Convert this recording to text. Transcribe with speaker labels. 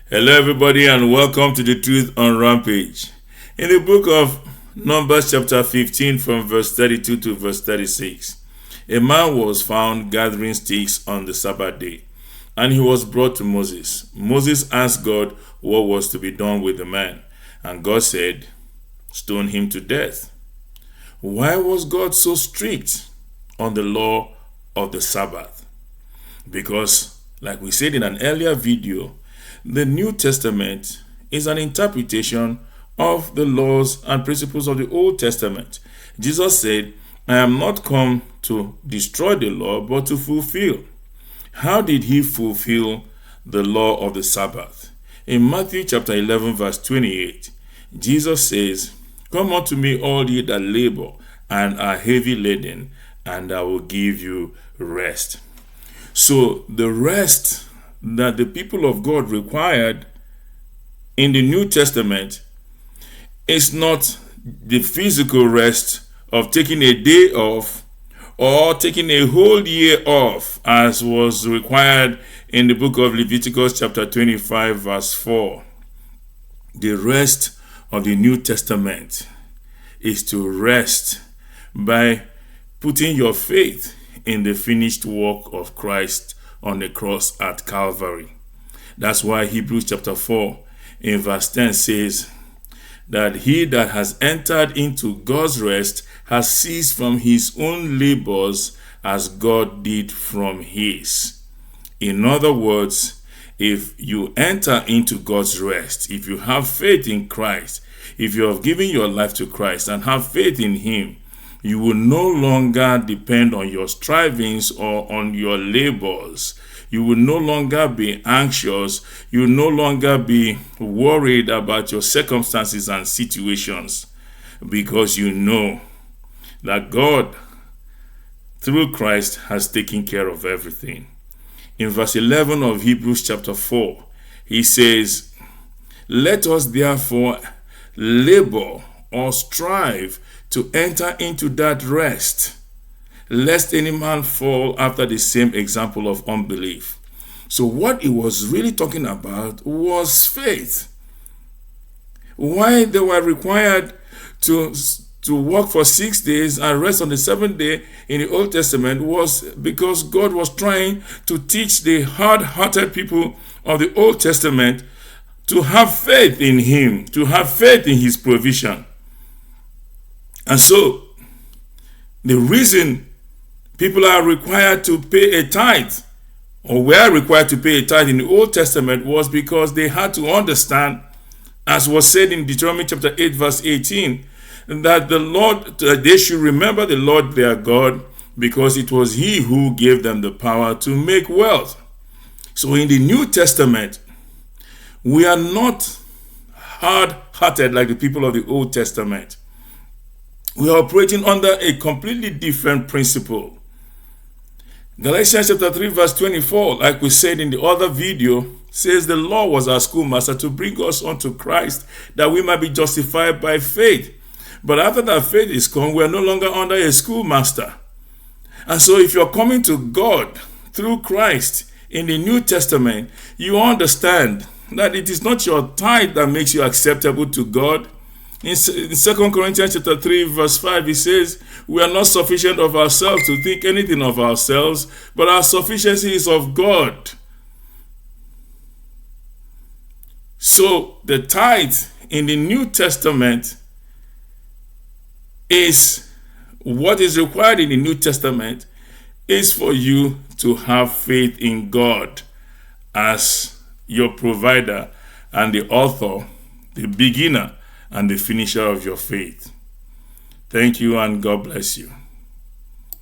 Speaker 1: Hello, everybody, and welcome to the Truth on Rampage. In the book of Numbers, chapter 15, from verse 32 to verse 36, a man was found gathering sticks on the Sabbath day, and he was brought to Moses. Moses asked God what was to be done with the man, and God said, "Stone him to death." Why was God so strict on the law of the Sabbath? Because, like we said in an earlier video, the New Testament is an interpretation of the laws and principles of the Old Testament. Jesus said, "I am not come to destroy the law, but to fulfill." How did he fulfill the law of the Sabbath? In Matthew chapter 11, verse 28, Jesus says, "Come unto me, all ye that labor and are heavy laden, and I will give you rest." So the rest that the people of God required in the New Testament is not the physical rest of taking a day off or taking a whole year off, as was required in the book of Leviticus chapter 25 verse 4. The rest of the New Testament is to rest by putting your faith in the finished work of Christ on the cross at Calvary. That's why Hebrews chapter 4 in verse 10 says that he that has entered into God's rest has ceased from his own labors as God did from his. In other words, if you enter into God's rest, if you have faith in Christ, if you have given your life to Christ and have faith in him, you will no longer depend on your strivings or on your labors. You will no longer be anxious. You will no longer be worried about your circumstances and situations, because you know that God, through Christ, has taken care of everything. In verse 11 of Hebrews chapter 4, he says, "Let us therefore labor or strive to enter into that rest, lest any man fall after the same example of unbelief." So what he was really talking about was faith. Why they were required to work for 6 days and rest on the seventh day in the Old Testament was because God was trying to teach the hard-hearted people of the Old Testament to have faith in him, to have faith in his provision. And so, the reason people are required to pay a tithe, or were required to pay a tithe in the Old Testament, was because they had to understand, as was said in Deuteronomy chapter 8 verse 18, that the Lord, they should remember the Lord their God, because it was he who gave them the power to make wealth. So in the New Testament, we are not hard-hearted like the people of the Old Testament. We are operating under a completely different principle. Galatians chapter 3 verse 24, like we said in the other video, says the law was our schoolmaster to bring us unto Christ, that we might be justified by faith. But after that faith is come, we are no longer under a schoolmaster. And so if you're coming to God through Christ in the New Testament, you understand that it is not your tithe that makes you acceptable to God. In 2 Corinthians chapter 3 verse 5, it says, "We are not sufficient of ourselves to think anything of ourselves, but our sufficiency is of God." So the tithe in the New Testament is what is required in the New Testament is for you to have faith in God as your provider and the author, the beginner and the finisher of your faith. Thank you, and God bless you.